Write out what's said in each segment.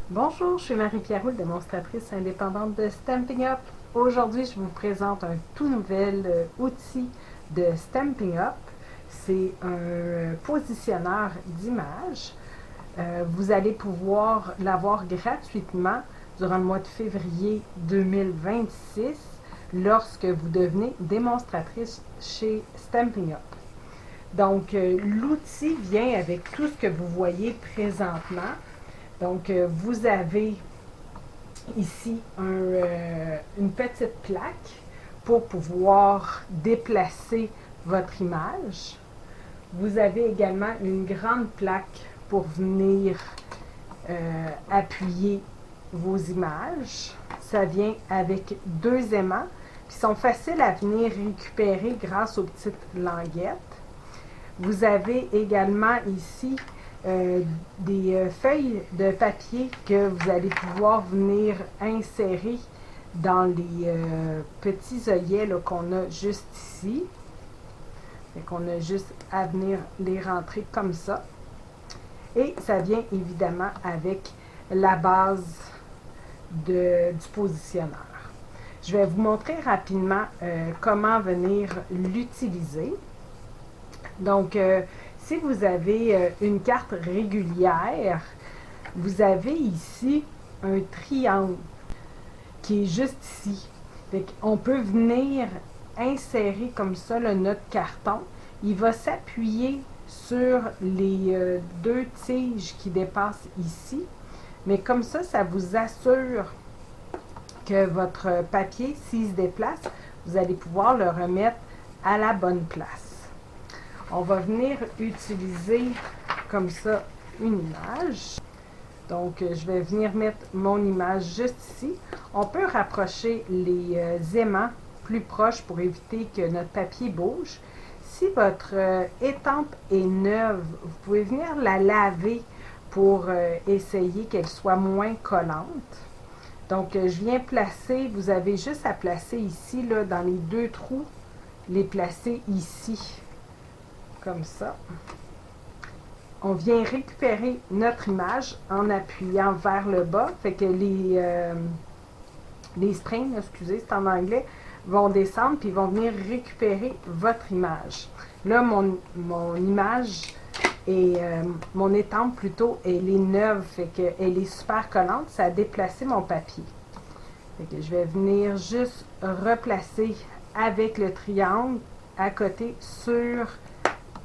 Bonjour, je suis Marie-Pierre Roux, démonstratrice indépendante de Stampin' Up. Aujourd'hui, je vous présente un tout nouvel outil de Stampin' Up. C'est un positionneur d'images. Vous allez pouvoir l'avoir gratuitement durant le mois de février 2026 lorsque vous devenez démonstratrice chez Stampin' Up. Donc, l'outil vient avec tout ce que vous voyez présentement. Donc, vous avez ici une petite plaque pour pouvoir déplacer votre image. Vous avez également une grande plaque pour venir appuyer vos images. Ça vient avec deux aimants qui sont faciles à venir récupérer grâce aux petites languettes. Vous avez également ici des feuilles de papier que vous allez pouvoir venir insérer dans les petits œillets qu'on a juste ici. Fait qu'on a juste à venir les rentrer comme ça. Et ça vient évidemment avec la base du positionneur. Je vais vous montrer rapidement comment venir l'utiliser. Donc, si vous avez une carte régulière, vous avez ici un triangle qui est juste ici. On peut venir insérer comme ça notre carton. Il va s'appuyer sur les deux tiges qui dépassent ici. Mais comme ça, ça vous assure que votre papier, s'il se déplace, vous allez pouvoir le remettre à la bonne place. On va venir utiliser comme ça une image. Donc, je vais venir mettre mon image juste ici. On peut rapprocher les aimants plus proches pour éviter que notre papier bouge. Si votre étampe est neuve, vous pouvez venir la laver pour essayer qu'elle soit moins collante. Donc, je viens placer, vous avez juste à placer ici, là, dans les deux trous, les placer ici. Comme ça. On vient récupérer notre image en appuyant vers le bas. Fait que les springs, excusez, c'est en anglais, vont descendre puis vont venir récupérer votre image. Là, mon image et mon étampe plutôt, elle est neuve, fait qu'elle est super collante. Ça a déplacé mon papier. Fait que je vais venir juste replacer avec le triangle à côté sur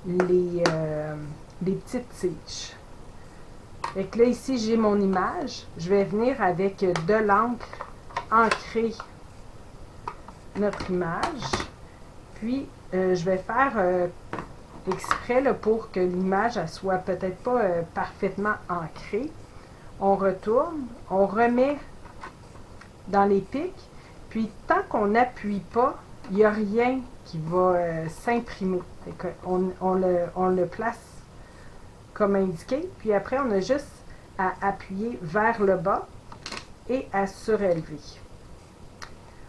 les petites tiges. Fait que là, ici, j'ai mon image. Je vais venir avec de l'encre ancrer notre image. Puis, je vais faire exprès là, pour que l'image ne soit peut-être pas parfaitement ancrée. On retourne, on remet dans les pics. Puis, tant qu'on n'appuie pas, il n'y a rien qui va s'imprimer. On le place comme indiqué, puis après on a juste à appuyer vers le bas et à surélever.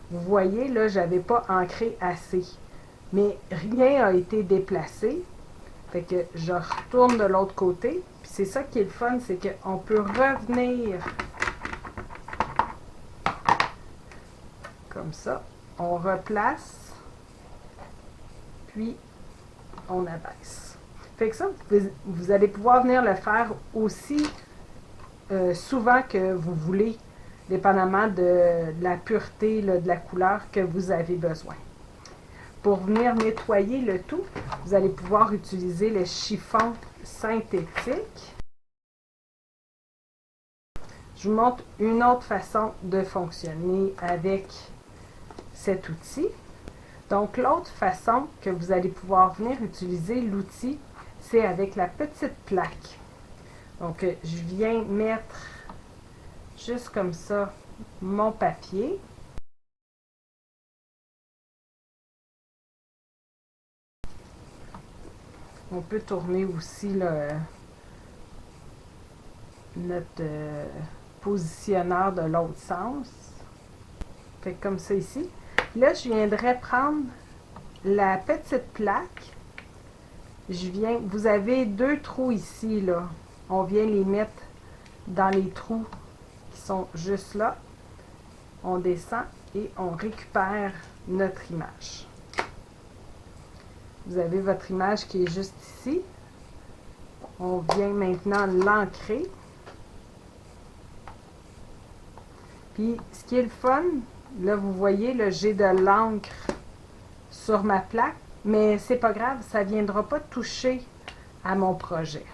Vous voyez, là, je n'avais pas ancré assez, mais rien n'a été déplacé. Fait que je retourne de l'autre côté, puis c'est ça qui est le fun, c'est qu'on peut revenir comme ça. On replace, puis on abaisse. Fait que ça, vous allez pouvoir venir le faire aussi souvent que vous voulez, dépendamment de la pureté là, de la couleur que vous avez besoin. Pour venir nettoyer le tout, vous allez pouvoir utiliser le chiffon synthétique. Je vous montre une autre façon de fonctionner avec cet outil. Donc, l'autre façon que vous allez pouvoir venir utiliser l'outil, c'est avec la petite plaque. Donc, je viens mettre juste comme ça mon papier. On peut tourner aussi là, notre positionneur de l'autre sens. Fait comme ça ici. Là, je viendrai prendre la petite plaque. Vous avez deux trous ici, là. On vient les mettre dans les trous sont juste là. On descend et on récupère notre image. Vous avez votre image qui est juste ici. On vient maintenant l'ancrer. Puis, ce qui est le fun, là, vous voyez, j'ai de l'encre sur ma plaque, mais c'est pas grave, ça ne viendra pas toucher à mon projet.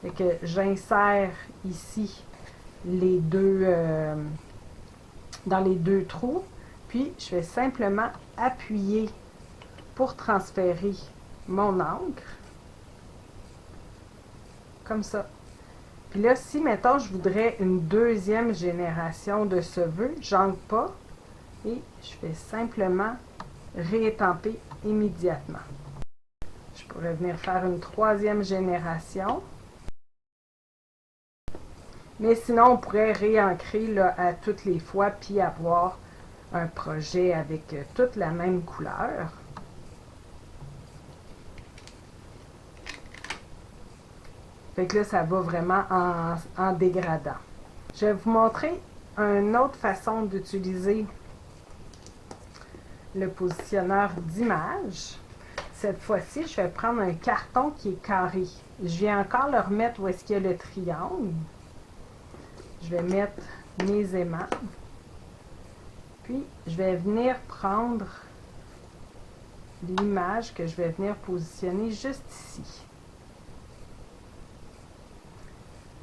Fait que j'insère ici les deux, dans les deux trous, puis je vais simplement appuyer pour transférer mon encre, comme ça. Puis là, si, mettons, je voudrais une deuxième génération de ce vœu, j'encre pas et je vais simplement réétamper immédiatement. Je pourrais venir faire une troisième génération. Mais sinon, on pourrait réancrer là, à toutes les fois puis avoir un projet avec toute la même couleur. Fait que là, ça va vraiment en dégradant. Je vais vous montrer une autre façon d'utiliser le positionneur d'image. Cette fois-ci, je vais prendre un carton qui est carré. Je viens encore le remettre où est-ce qu'il y a le triangle. Je vais mettre mes aimants. Puis, je vais venir prendre l'image que je vais venir positionner juste ici.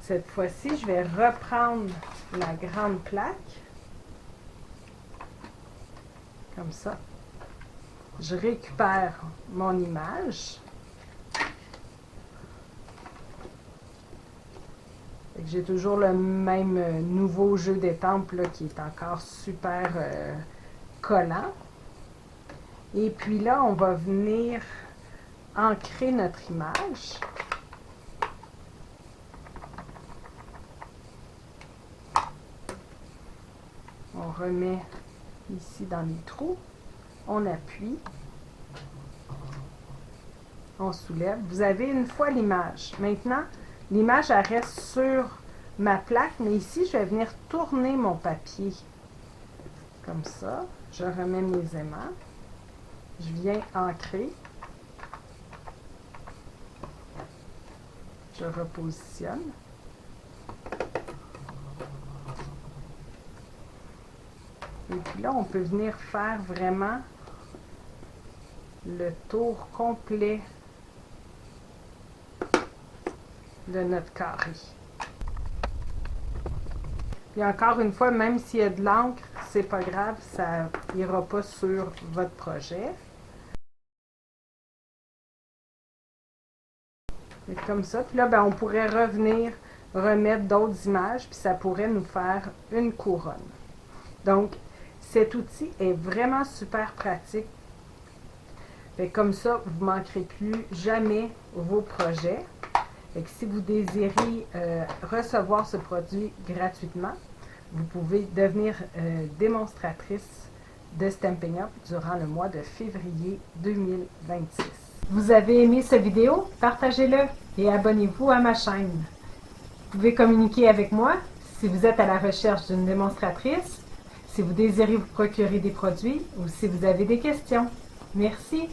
Cette fois-ci, je vais reprendre la grande plaque. Comme ça. Je récupère mon image. J'ai toujours le même nouveau jeu d'étampes là, qui est encore super collant. Et puis là, on va venir ancrer notre image. On remet ici dans les trous. On appuie. On soulève. Vous avez une fois l'image. Maintenant, l'image reste sur ma plaque, mais ici, je vais venir tourner mon papier. Comme ça. Je remets mes aimants. Je viens ancrer. Je repositionne. Et puis là, on peut venir faire vraiment le tour complet de notre carré. Puis encore une fois, même s'il y a de l'encre, c'est pas grave, ça ira pas sur votre projet. Et comme ça, puis là, ben, on pourrait revenir remettre d'autres images, puis ça pourrait nous faire une couronne. Donc, cet outil est vraiment super pratique. Fait comme ça, vous ne manquerez plus jamais vos projets. Fait que si vous désirez recevoir ce produit gratuitement, vous pouvez devenir démonstratrice de Stampin' Up durant le mois de février 2026. Vous avez aimé cette vidéo? Partagez-le et abonnez-vous à ma chaîne. Vous pouvez communiquer avec moi si vous êtes à la recherche d'une démonstratrice, si vous désirez vous procurer des produits ou si vous avez des questions. Merci!